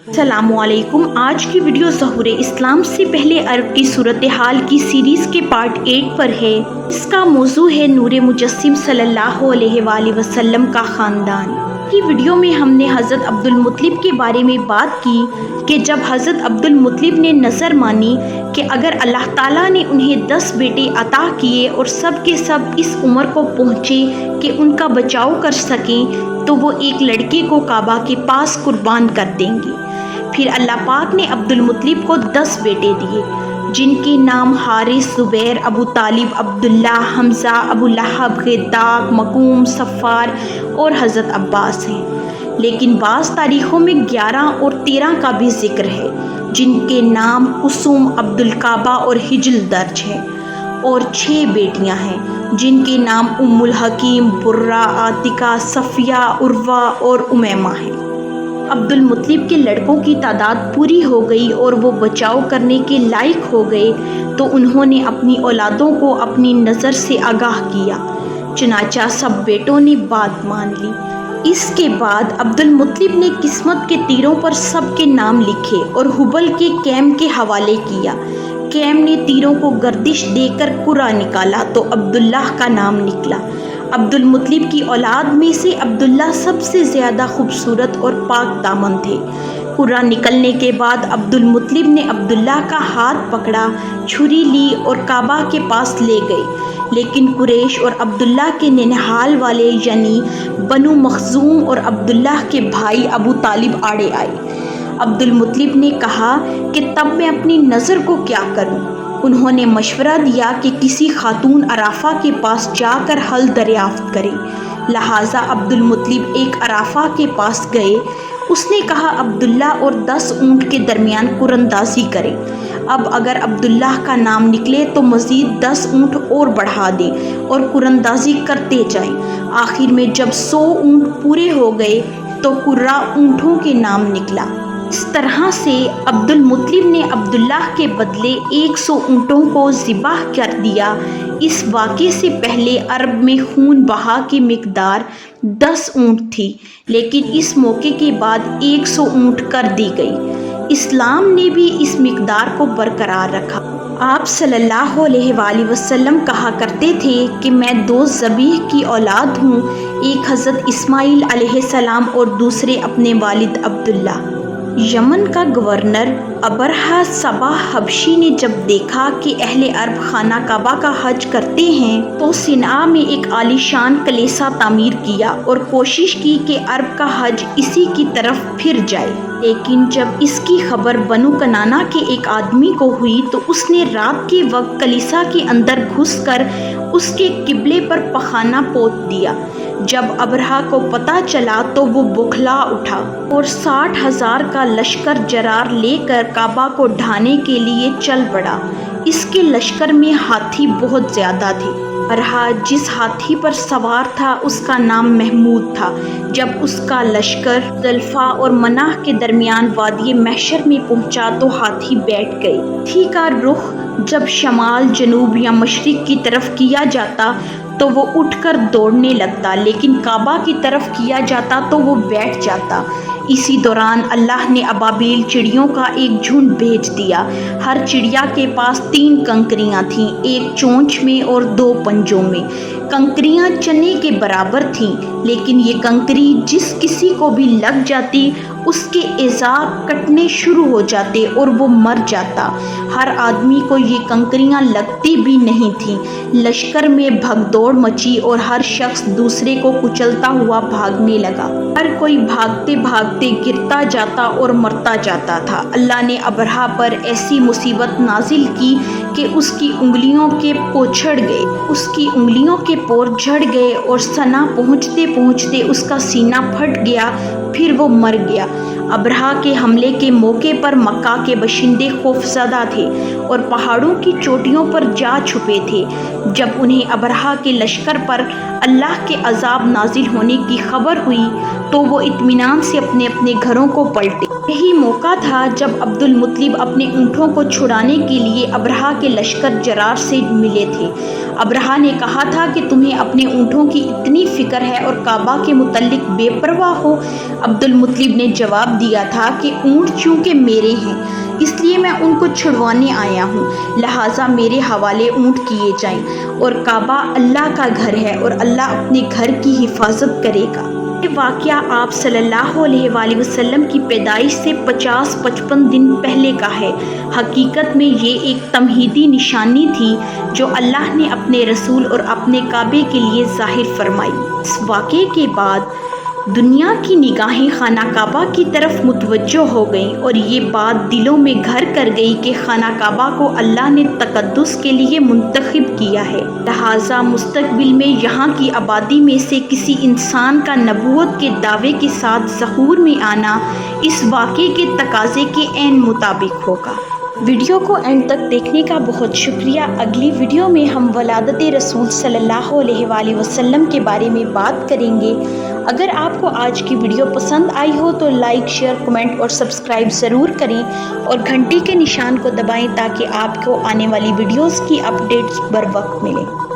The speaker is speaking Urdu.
السلام علیکم۔ آج کی ویڈیو ظہور اسلام سے پہلے عرب کی صورتحال کی سیریز کے پارٹ 8 پر ہے۔ اس کا موضوع ہے نور مجسم صلی اللہ علیہ وآلہ وسلم کا خاندان۔ کی ویڈیو میں ہم نے حضرت عبد المطلب کے بارے میں بات کی کہ جب حضرت عبد المطلب نے نظر مانی کہ اگر اللہ تعالیٰ نے انہیں 10 بیٹے عطا کیے اور سب کے سب اس عمر کو پہنچے کہ ان کا بچاؤ کر سکیں تو وہ ایک لڑکے کو کعبہ کے پاس قربان کر دیں گے۔ پھر اللہ پاک نے عبد المطلب کو 10 بیٹے دیے جن کے نام حارث، زبیر، ابو طالب، عبداللہ، حمزہ، ابو لہب، غداق، مکوم، صفار اور حضرت عباس ہیں۔ لیکن بعض تاریخوں میں 11 اور 13 کا بھی ذکر ہے جن کے نام قسم، عبد الکعبہ اور حجل درج ہے، اور 6 بیٹیاں ہیں جن کے نام ام الحکیم، برہ، عاتقہ، صفیہ، عروہ اور امیمہ ہیں۔ عبد المطلب کے لڑکوں کی تعداد پوری ہو گئی اور وہ بچاؤ کرنے کے لائق ہو گئے تو انہوں نے اپنی اولادوں کو اپنی نظر سے آگاہ کیا، چنانچہ سب بیٹوں نے بات مان لی۔ اس کے بعد عبد المطلب نے قسمت کے تیروں پر سب کے نام لکھے اور حبل کے کیم کے حوالے کیا۔ کیم نے تیروں کو گردش دے کر قرہ نکالا تو عبداللہ کا نام نکلا۔ عبد المطلب کی اولاد میں سے عبداللہ سب سے زیادہ خوبصورت اور پاک دامن تھے۔ قرہ نکلنے کے بعد عبد المطلب نے عبداللہ کا ہاتھ پکڑا، چھری لی اور کعبہ کے پاس لے گئے، لیکن قریش اور عبداللہ کے ننہال والے یعنی بنو مخزوم اور عبداللہ کے بھائی ابو طالب آڑے آئے۔ عبد المطلب نے کہا کہ تب میں اپنی نظر کو کیا کروں؟ انہوں نے مشورہ دیا کہ کسی خاتون عرافہ کے پاس جا کر حل دریافت کریں۔ لہٰذا عبد المطلب ایک عرافہ کے پاس گئے۔ اس نے کہا عبداللہ اور 10 اونٹ کے درمیان قرندازی کریں۔ اب اگر عبداللہ کا نام نکلے تو مزید 10 اونٹ اور بڑھا دیں اور قرندازی کرتے جائیں۔ آخر میں جب 100 اونٹ پورے ہو گئے تو قرہ اونٹوں کے نام نکلا۔ اس طرح سے عبد المطلب نے عبداللہ کے بدلے 100 اونٹوں کو ذبح کر دیا۔ اس واقعے سے پہلے عرب میں خون بہا کی مقدار 10 اونٹ تھی، لیکن اس موقع کے بعد 100 اونٹ کر دی گئی۔ اسلام نے بھی اس مقدار کو برقرار رکھا۔ آپ صلی اللہ علیہ وآلہ وسلم کہا کرتے تھے کہ میں 2 ذبیح کی اولاد ہوں، ایک حضرت اسماعیل علیہ السلام اور دوسرے اپنے والد عبداللہ۔ یمن کا گورنر ابرہہ صباح حبشی نے جب دیکھا کہ اہل عرب خانہ کعبہ کا حج کرتے ہیں تو صنعا میں ایک عالیشان کلیسا تعمیر کیا اور کوشش کی کہ عرب کا حج اسی کی طرف پھر جائے۔ لیکن جب اس کی خبر بنو کنانہ کے ایک آدمی کو ہوئی تو اس نے رات کے وقت کلیسا کے اندر گھس کر اس کے قبلے پر پخانہ پوت دیا۔ جب ابرہہ کو پتہ چلا تو وہ بوکھلا اٹھا اور 60,000 کا لشکر جرار لے کر کعبہ کو ڈھانے کے لیے چل پڑا۔ اس کے لشکر میں ہاتھی بہت زیادہ تھے۔ ابرہہ جس ہاتھی پر سوار تھا اس کا نام محمود تھا۔ جب اس کا لشکر زلفا اور مناہ کے درمیان وادی محشر میں پہنچا تو ہاتھی بیٹھ گئے۔ ہاتھی کا رخ جب شمال، جنوب یا مشرق کی طرف کیا جاتا تو وہ اٹھ کر دوڑنے لگتا، لیکن کعبہ کی طرف کیا جاتا تو وہ بیٹھ جاتا۔ اسی دوران اللہ نے ابابیل چڑیوں کا ایک جھنڈ بھیج دیا۔ ہر چڑیا کے پاس 3 کنکریاں تھیں، ایک چونچ میں اور 2 پنجوں میں۔ کنکریاں چنے کے برابر تھیں، لیکن یہ کنکری جس کسی کو بھی لگ جاتی اس کے اعضاء کٹنے شروع ہو جاتے اور وہ مر جاتا۔ ہر آدمی کو یہ کنکریاں لگتی بھی نہیں تھیں۔ لشکر میں بھگ دوڑ مچی اور ہر شخص دوسرے کو کچلتا ہوا بھاگنے لگا۔ ہر کوئی بھاگتے بھاگتے گرتا جاتا اور مرتا جاتا تھا۔ اللہ نے ابرہہ پر ایسی مصیبت نازل کی کہ اس کی انگلیوں کے پوچھڑ گئے، اس کی انگلیوں کے پور جھڑ گئے اور ثنا پہنچتے پہنچتے اس کا سینہ پھٹ گیا، پھر وہ مر گیا۔ ابرہہ کے حملے کے موقع پر مکہ کے باشندے خوفزدہ تھے اور پہاڑوں کی چوٹیوں پر جا چھپے تھے۔ جب انہیں ابرہہ کے لشکر پر اللہ کے عذاب نازل ہونے کی خبر ہوئی تو وہ اطمینان سے اپنے اپنے گھروں کو پلٹے۔ یہی موقع تھا جب عبدالمطلب اپنے اونٹوں کو چھڑانے کے لیے ابرہہ کے لشکر جرار سے ملے تھے۔ ابرہہ نے کہا تھا کہ تمہیں اپنے اونٹوں کی اتنی فکر ہے اور کعبہ کے متعلق بے پرواہ ہو۔ عبدالمطلب نے جواب دیا تھا کہ اونٹ چونکہ میرے ہیں اس لیے میں ان کو چھڑوانے آیا ہوں، لہٰذا میرے حوالے اونٹ کیے جائیں، اور کعبہ اللہ کا گھر ہے اور اللہ اپنے گھر کی حفاظت کرے گا۔ یہ واقعہ آپ صلی اللہ علیہ وآلہ وسلم کی پیدائش سے 50-55 دن پہلے کا ہے۔ حقیقت میں یہ ایک تمہیدی نشانی تھی جو اللہ نے اپنے رسول اور اپنے کعبے کے لیے ظاہر فرمائی۔ اس واقعے کے بعد دنیا کی نگاہیں خانہ کعبہ کی طرف متوجہ ہو گئیں اور یہ بات دلوں میں گھر کر گئی کہ خانہ کعبہ کو اللہ نے تقدس کے لیے منتخب کیا ہے، لہٰذا مستقبل میں یہاں کی آبادی میں سے کسی انسان کا نبوت کے دعوے کے ساتھ ظہور میں آنا اس واقعے کے تقاضے کے عین مطابق ہوگا۔ ویڈیو کو اینڈ تک دیکھنے کا بہت شکریہ۔ اگلی ویڈیو میں ہم ولادت رسول صلی اللہ علیہ وآلہ وسلم کے بارے میں بات کریں گے۔ اگر آپ کو آج کی ویڈیو پسند آئی ہو تو لائک، شیئر، کمنٹ اور سبسکرائب ضرور کریں اور گھنٹی کے نشان کو دبائیں تاکہ آپ کو آنے والی ویڈیوز کی اپڈیٹس بر وقت ملیں۔